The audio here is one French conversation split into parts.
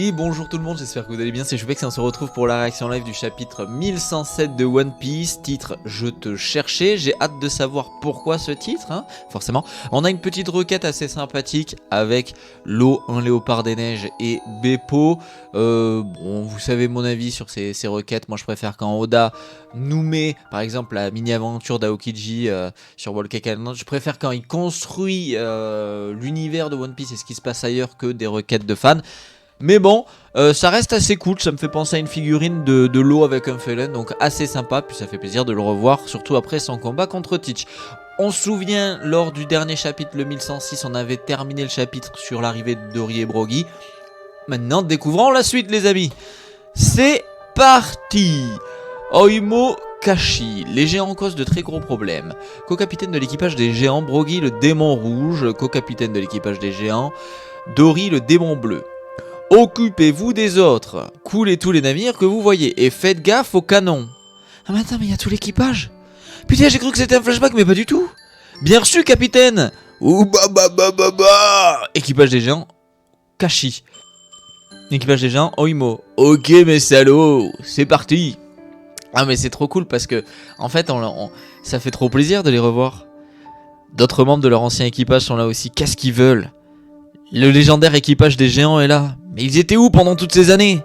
Et bonjour tout le monde, j'espère que vous allez bien, c'est Joupex et on se retrouve pour la réaction live du chapitre 1107 de One Piece, titre Je te cherchais. J'ai hâte de savoir pourquoi ce titre, hein, forcément. On a une petite requête assez sympathique avec Law, un léopard des neiges et Beppo. Bon, vous savez mon avis sur ces requêtes, moi je préfère quand Oda nous met, par exemple, la mini-aventure d'Aokiji sur Whole Cake Island, je préfère quand il construit l'univers de One Piece et ce qui se passe ailleurs que des requêtes de fans. Mais bon, ça reste assez cool, ça me fait penser à une figurine de Law avec un félin, donc assez sympa, puis ça fait plaisir de le revoir, surtout après son combat contre Teach. On se souvient, lors du dernier chapitre, le 1106, on avait terminé le chapitre sur l'arrivée de Dory et Brogy. Maintenant, découvrons la suite les amis. C'est parti. Oimo Kashi, les géants causent de très gros problèmes. Co-capitaine de l'équipage des géants, Brogy le démon rouge, co-capitaine de l'équipage des géants, Dory le démon bleu. Occupez-vous des autres, coulez tous les navires que vous voyez et faites gaffe aux canons. Ah mais attends, mais il y a tout l'équipage. Putain, j'ai cru que c'était un flashback, mais pas du tout. Bien reçu, capitaine. Ouh bah bah bah bah bah. Équipage des géants, Kashi. Équipage des géants, Oimo. Ok mes salauds, c'est parti. Ah mais c'est trop cool parce que, en fait, ça fait trop plaisir de les revoir. D'autres membres de leur ancien équipage sont là aussi, qu'est-ce qu'ils veulent? Le légendaire équipage des géants est là. Mais ils étaient où pendant toutes ces années?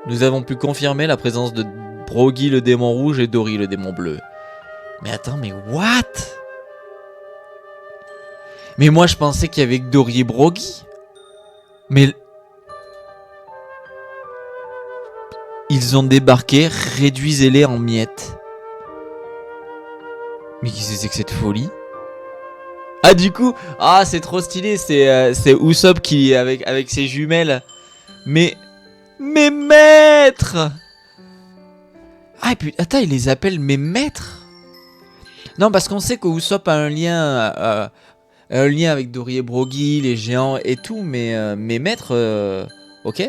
Nous avons pu confirmer la présence de Brogy le démon rouge et Dory le démon bleu. Mais attends, mais what? Mais moi je pensais qu'il y avait que Dory et Brogy. Mais... ils ont débarqué, réduisez-les en miettes. Mais qu'est-ce que c'est que cette folie? Ah du coup, ah c'est trop stylé, c'est Usopp qui avec ses jumelles. Mais maîtres. Ah et puis attends, il les appelle mes maîtres. Non parce qu'on sait que Usopp a un lien avec Dory et Brogy, les géants et tout, mais mes maîtres, ok.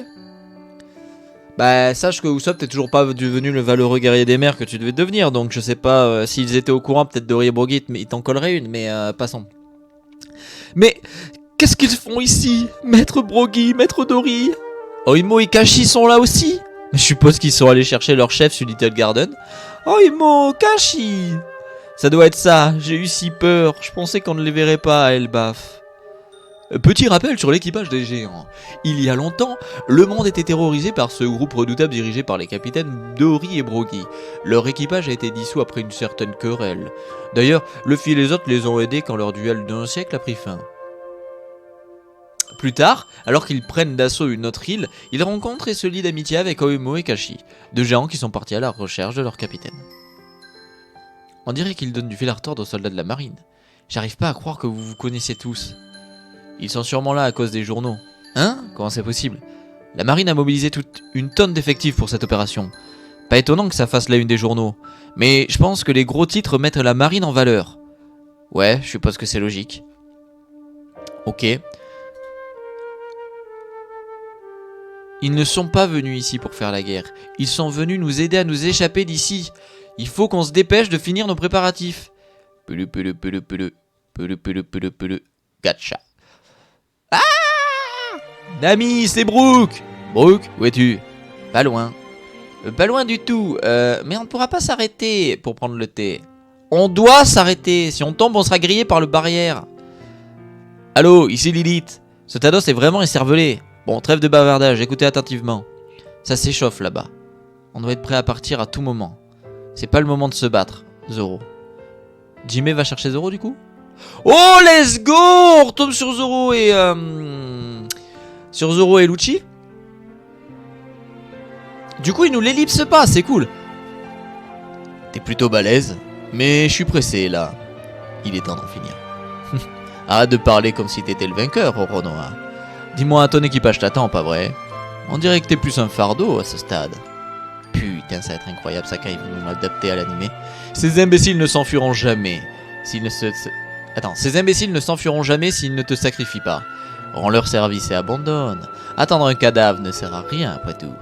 Bah sache que Usopp t'es toujours pas devenu le valeureux guerrier des mers que tu devais devenir, donc je sais pas s'ils étaient au courant, peut-être Dory et Brogy ils t'en colleraient une, mais passons. Mais qu'est-ce qu'ils font ici? Maître Brogy, Maître Dory, Oimo et Kashi sont là aussi. Je suppose qu'ils sont allés chercher leur chef sur Little Garden. Oimo, Kashi, ça doit être ça, j'ai eu si peur, je pensais qu'on ne les verrait pas à Elbaf. Petit rappel sur l'équipage des géants. Il y a longtemps, le monde était terrorisé par ce groupe redoutable dirigé par les capitaines Dory et Brogy. Leur équipage a été dissous après une certaine querelle. D'ailleurs, Luffy et les autres les ont aidés quand leur duel d'un siècle a pris fin. Plus tard, alors qu'ils prennent d'assaut une autre île, ils rencontrent et se lient d'amitié avec Oimo et Kashi, deux géants qui sont partis à la recherche de leur capitaine. On dirait qu'ils donnent du fil à retordre aux soldats de la marine. J'arrive pas à croire que vous vous connaissez tous. Ils sont sûrement là à cause des journaux. Hein? Comment c'est possible? La marine a mobilisé toute une tonne d'effectifs pour cette opération. Pas étonnant que ça fasse la une des journaux. Mais je pense que les gros titres mettent la marine en valeur. Ouais, je suppose que c'est logique. Ok. Ils ne sont pas venus ici pour faire la guerre. Ils sont venus nous aider à nous échapper d'ici. Il faut qu'on se dépêche de finir nos préparatifs. Gacha. Ah! Nami, c'est Brook. Brook, où es-tu? Pas loin. Pas loin du tout. Mais on ne pourra pas s'arrêter pour prendre le thé. On doit s'arrêter. Si on tombe, on sera grillé par le barrière. Allô, ici Lilith. Ce Thanos est vraiment écervelé. Bon, trêve de bavardage, écoutez attentivement. Ça s'échauffe là-bas. On doit être prêt à partir à tout moment. C'est pas le moment de se battre, Zoro. Jimé va chercher Zoro du coup? Oh, let's go! On retombe sur Zoro et... Lucci. Du coup, il nous l'ellipse pas, c'est cool. T'es plutôt balèze, mais je suis pressé, là. Il est temps d'en finir. Arrête de parler comme si t'étais le vainqueur, Oronoa. Dis-moi, ton équipage t'attend, pas vrai? On dirait que t'es plus un fardeau à ce stade. Putain, ça va être incroyable, ça, quand ils vont m'adapter à l'animé. Ces imbéciles ne s'enfuiront jamais. S'ils ne se... Attends, ces imbéciles ne s'enfuiront jamais s'ils ne te sacrifient pas. Rends leur service et abandonne. Attendre un cadavre ne sert à rien après tout.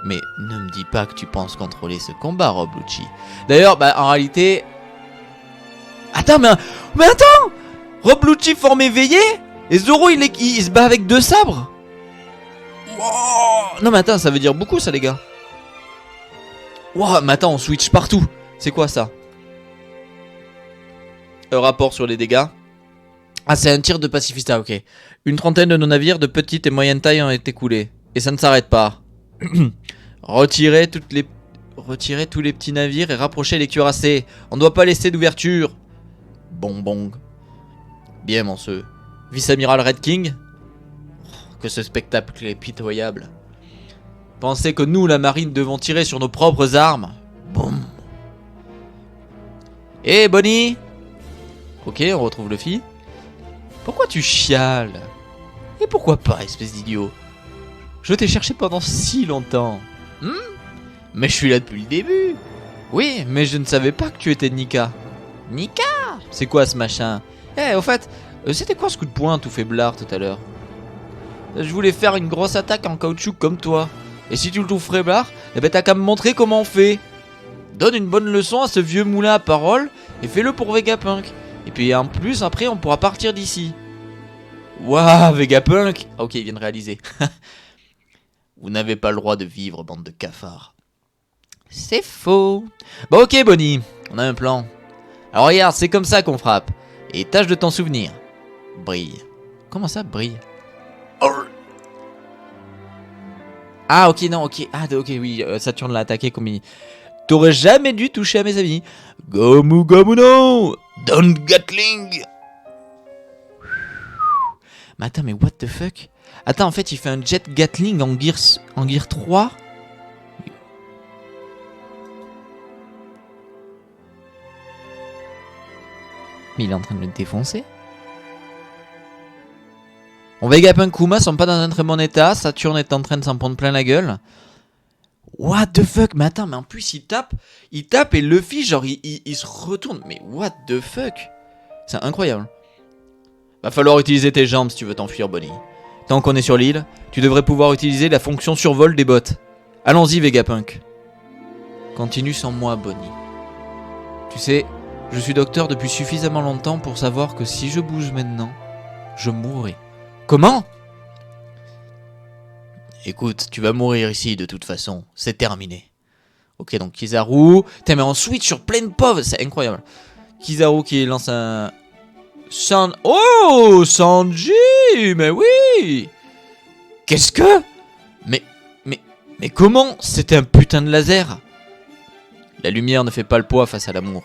Mais ne me dis pas que tu penses contrôler ce combat, Rob Lucci. D'ailleurs, bah en réalité... Attends, mais attends! Rob Lucci forme éveillé? Et Zoro il se bat avec 2 sabres? Oh non mais attends, ça veut dire beaucoup ça les gars. Wow, mais attends, on switch partout. C'est quoi ça? Un rapport sur les dégâts. Ah, c'est un tir de pacifista, ok. Une trentaine de nos navires de petite et moyenne taille ont été coulés. Et ça ne s'arrête pas. Retirez tous les petits navires et rapprochez les cuirassés. On ne doit pas laisser d'ouverture. Bon. Bien, monsieur. Vice-amiral Red King. Oh, que ce spectacle est pitoyable. Pensez que nous, la marine, devons tirer sur nos propres armes. Boum. Hé, Bonnie. Ok, on retrouve Luffy. Pourquoi tu chiales? Et pourquoi pas, espèce d'idiot? Je t'ai cherché pendant si longtemps. Mais je suis là depuis le début. Oui, mais je ne savais pas que tu étais Nika. Nika? C'est quoi ce machin? Eh, au fait, c'était quoi ce coup de poing tout faiblard tout à l'heure? Je voulais faire une grosse attaque en caoutchouc comme toi. Et si tu le trouves faiblard, eh ben t'as qu'à me montrer comment on fait. Donne une bonne leçon à ce vieux moulin à parole et fais-le pour Vegapunk. Et puis en plus, après, on pourra partir d'ici. Waouh, Vegapunk! Ok, il vient de réaliser. Vous n'avez pas le droit de vivre, bande de cafards. C'est faux. Bon, ok, Bonnie, on a un plan. Alors regarde, c'est comme ça qu'on frappe. Et tâche de t'en souvenir. Brille. Comment ça, brille? Ah, ok, non, ok. Ah, ok, oui, Saturne l'a attaqué comme il... T'aurais jamais dû toucher à mes amis. Gomu Gomu no! Don Gatling! Mais attends, mais what the fuck? Attends, en fait, il fait un jet Gatling en gear 3? Mais il est en train de le défoncer. On Vegapunk Kuma sont pas dans un très bon état. Saturne est en train de s'en prendre plein la gueule. What the fuck? Mais attends, mais en plus il tape et Luffy, genre il se retourne. Mais what the fuck? C'est incroyable. Va falloir utiliser tes jambes si tu veux t'enfuir, Bonnie. Tant qu'on est sur l'île, tu devrais pouvoir utiliser la fonction survol des bottes. Allons-y, Vegapunk. Continue sans moi, Bonnie. Tu sais, je suis docteur depuis suffisamment longtemps pour savoir que si je bouge maintenant, je mourrai. Comment? Écoute, tu vas mourir ici de toute façon, c'est terminé. Ok, donc Kizaru... Putain, mais on switch sur pleine pauvre, c'est incroyable. Kizaru qui lance un... Oh, Sanji, mais oui. Qu'est-ce que... Mais comment? C'était un putain de laser. La lumière ne fait pas le poids face à l'amour.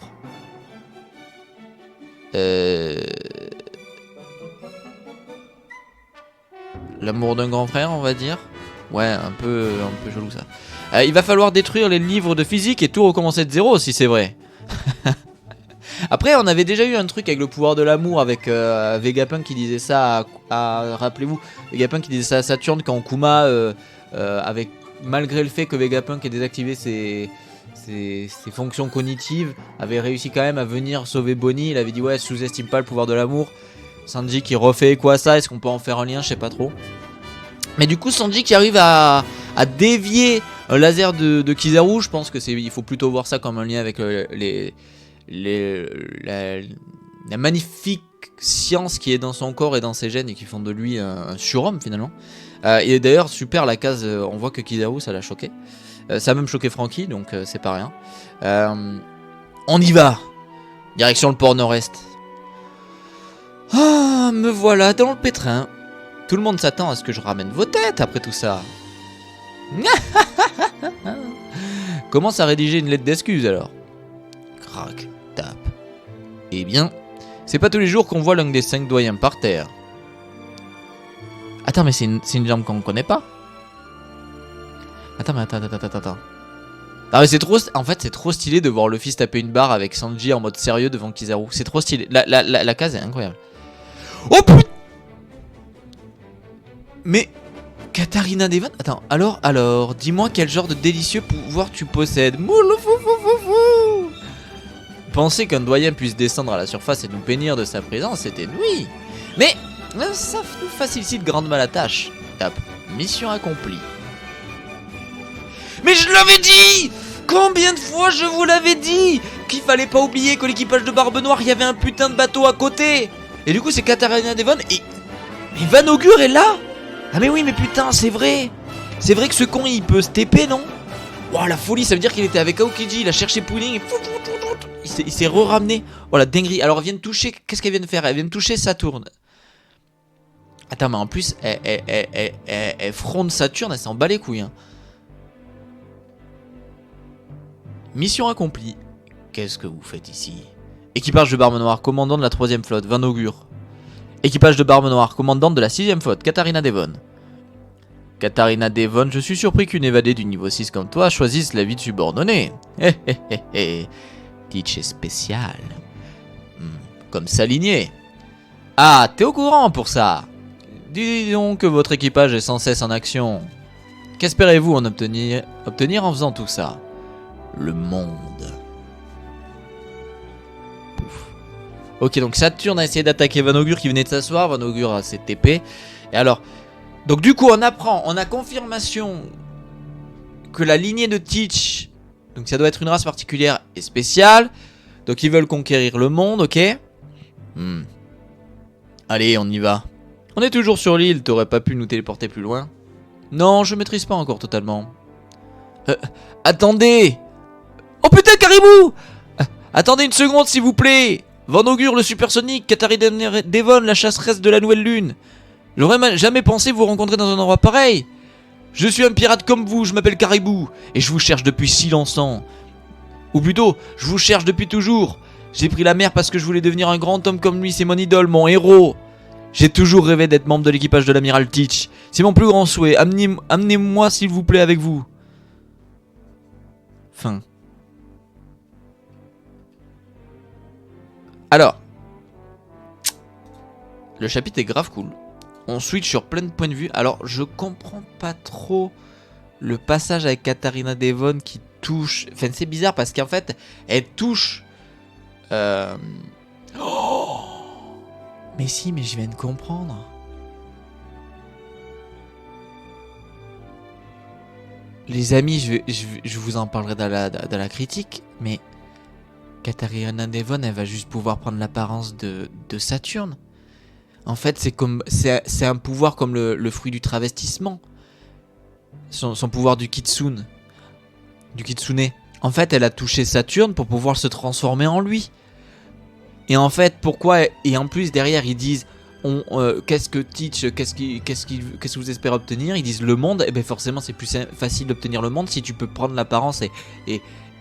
L'amour d'un grand frère, on va dire. Ouais, un peu chelou ça. Il va falloir détruire les livres de physique et tout recommencer de zéro si c'est vrai. Après, on avait déjà eu un truc avec le pouvoir de l'amour avec Vegapunk qui disait ça rappelez-vous, Vegapunk qui disait ça à Saturne quand Kuma, avec, malgré le fait que Vegapunk ait désactivé ses fonctions cognitives, avait réussi quand même à venir sauver Bonnie. Il avait dit ouais, sous-estime pas le pouvoir de l'amour. Sanji qui refait quoi ça? Est-ce qu'on peut en faire un lien? Je sais pas trop. Mais du coup, Sanji qui arrive à dévier un laser de Kizaru, je pense que il faut plutôt voir ça comme un lien avec la magnifique science qui est dans son corps et dans ses gènes et qui font de lui un surhomme finalement. Et d'ailleurs, super la case, on voit que Kizaru ça l'a choqué. Ça a même choqué Franky, donc c'est pas rien. On y va! Direction le port nord-est. Ah, me voilà dans le pétrin. Tout le monde s'attend à ce que je ramène vos têtes après tout ça. Commence à rédiger une lettre d'excuse alors. Crac, tape. Eh bien, c'est pas tous les jours qu'on voit l'un des 5 doyens par terre. Attends, mais c'est une jambe qu'on connaît pas. Attends. Ah mais c'est trop... En fait, c'est trop stylé de voir Luffy se taper une barre avec Sanji en mode sérieux devant Kizaru. C'est trop stylé. La case est incroyable. Oh putain! Mais... Katarina Devon? Attends, alors, dis-moi quel genre de délicieux pouvoir tu possèdes. Mouloufoufoufou. Penser qu'un doyen puisse descendre à la surface et nous bénir de sa présence, c'était nuit. Mais ça nous facilite grandement la tâche. Tape. Mission accomplie. Mais je l'avais dit! Combien de fois je vous l'avais dit? Qu'il fallait pas oublier que l'équipage de Barbe Noire, il y avait un putain de bateau à côté. Et du coup, c'est Katarina Devon et... Mais Van Augur est là? Ah mais oui, mais putain, c'est vrai. C'est vrai que ce con il peut se TP, non? Wow, la folie, ça veut dire qu'il était avec Aokiji, il a cherché Pudding et il s'est re-ramené. Oh la dinguerie. Alors elle vient de toucher, qu'est-ce qu'elle vient de faire? Elle vient de toucher Saturne. Attends, mais en plus, elle fronde Saturne, elle s'en bat les couilles. Hein. Mission accomplie. Qu'est-ce que vous faites ici? Équipage de Barbe Noire, commandant de la 3ème flotte, Van Augure. Équipage de Barbe Noire, commandante de la 6ème flotte, Katharina Devon. Katharina Devon, je suis surpris qu'une évadée du niveau 6 comme toi choisisse la vie de subordonnée. Hé hé hé hé. Teach est spécial. Comme s'aligner. Ah, t'es au courant pour ça? Dis donc que votre équipage est sans cesse en action. Qu'espérez-vous en obtenir en faisant tout ça? Le monde. Pouf. Ok, donc Saturne a essayé d'attaquer Van Augure qui venait de s'asseoir. Van Augure a ses TP. Et alors, donc du coup on apprend, on a confirmation que la lignée de Teach, donc ça doit être une race particulière et spéciale. Donc ils veulent conquérir le monde, ok. Allez, on y va. On est toujours sur l'île, t'aurais pas pu nous téléporter plus loin? Non, je maîtrise pas encore totalement. Attendez. Oh putain, Caribou. Attendez une seconde s'il vous plaît. Van Augure le supersonique, Katharina Devon la chasseresse de la nouvelle lune. J'aurais jamais pensé vous rencontrer dans un endroit pareil. Je suis un pirate comme vous, je m'appelle Caribou. Et je vous cherche depuis si longtemps. Ou plutôt, je vous cherche depuis toujours. J'ai pris la mer parce que je voulais devenir un grand homme comme lui, c'est mon idole, mon héros. J'ai toujours rêvé d'être membre de l'équipage de l'amiral Teach. C'est mon plus grand souhait. Amenez-moi s'il vous plaît avec vous. Fin. Alors. Le chapitre est grave cool. On switch sur plein de points de vue. Alors, je comprends pas trop le passage avec Katharina Devon qui touche... Enfin, c'est bizarre parce qu'en fait, elle touche... Oh, mais si, mais je viens de comprendre. Les amis, je vous en parlerai dans la critique, mais Katharina Devon, elle va juste pouvoir prendre l'apparence de Saturne. En fait, c'est un pouvoir comme le fruit du travestissement. Son pouvoir du kitsune. Du kitsune. En fait, elle a touché Saturne pour pouvoir se transformer en lui. Et en fait, pourquoi... Et en plus, derrière, ils disent... qu'est-ce que Teach, qu'est-ce que vous espérez obtenir? Ils disent le monde. Et bien forcément, c'est plus facile d'obtenir le monde si tu peux prendre l'apparence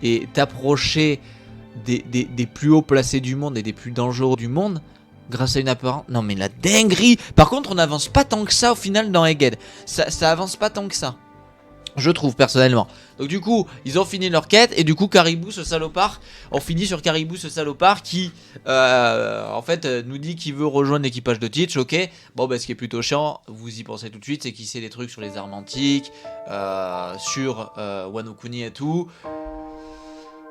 et t'approcher des plus hauts placés du monde et des plus dangereux du monde. Grâce à une apparence... Non mais la dinguerie. Par contre, on n'avance pas tant que ça au final dans Egghead. Ça avance pas tant que ça. Je trouve personnellement. Donc du coup, ils ont fini leur quête. Et du coup, Caribou, ce salopard, on finit sur Caribou, ce salopard qui, en fait, nous dit qu'il veut rejoindre l'équipage de Teach. Ok. Bon, bah ce qui est plutôt chiant, vous y pensez tout de suite, c'est qu'il sait des trucs sur les armes antiques, sur Wano Kuni et tout.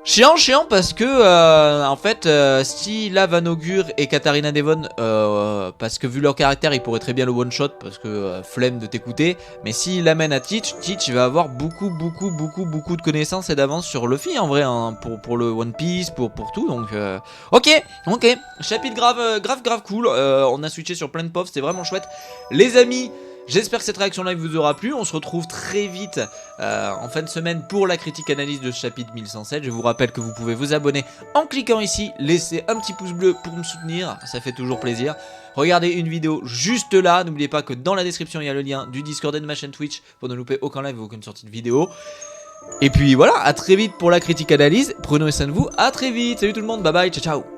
Chiant parce que en fait si là Van Augure et Katharina Devon parce que vu leur caractère ils pourraient très bien le one shot parce que flemme de t'écouter, mais s'il l'amène à Teach va avoir beaucoup de connaissances et d'avance sur Luffy en vrai hein, pour le One Piece, pour tout donc ok chapitre grave cool, on a switché sur plein de pofs, c'était vraiment chouette les amis. J'espère que cette réaction live vous aura plu, on se retrouve très vite en fin de semaine pour la critique analyse de ce chapitre 1107. Je vous rappelle que vous pouvez vous abonner en cliquant ici, laisser un petit pouce bleu pour me soutenir, ça fait toujours plaisir. Regardez une vidéo juste là, n'oubliez pas que dans la description il y a le lien du Discord et de ma chaîne Twitch pour ne louper aucun live ou aucune sortie de vidéo. Et puis voilà, à très vite pour la critique analyse, prenez soin de vous, à très vite, salut tout le monde, bye bye, ciao ciao.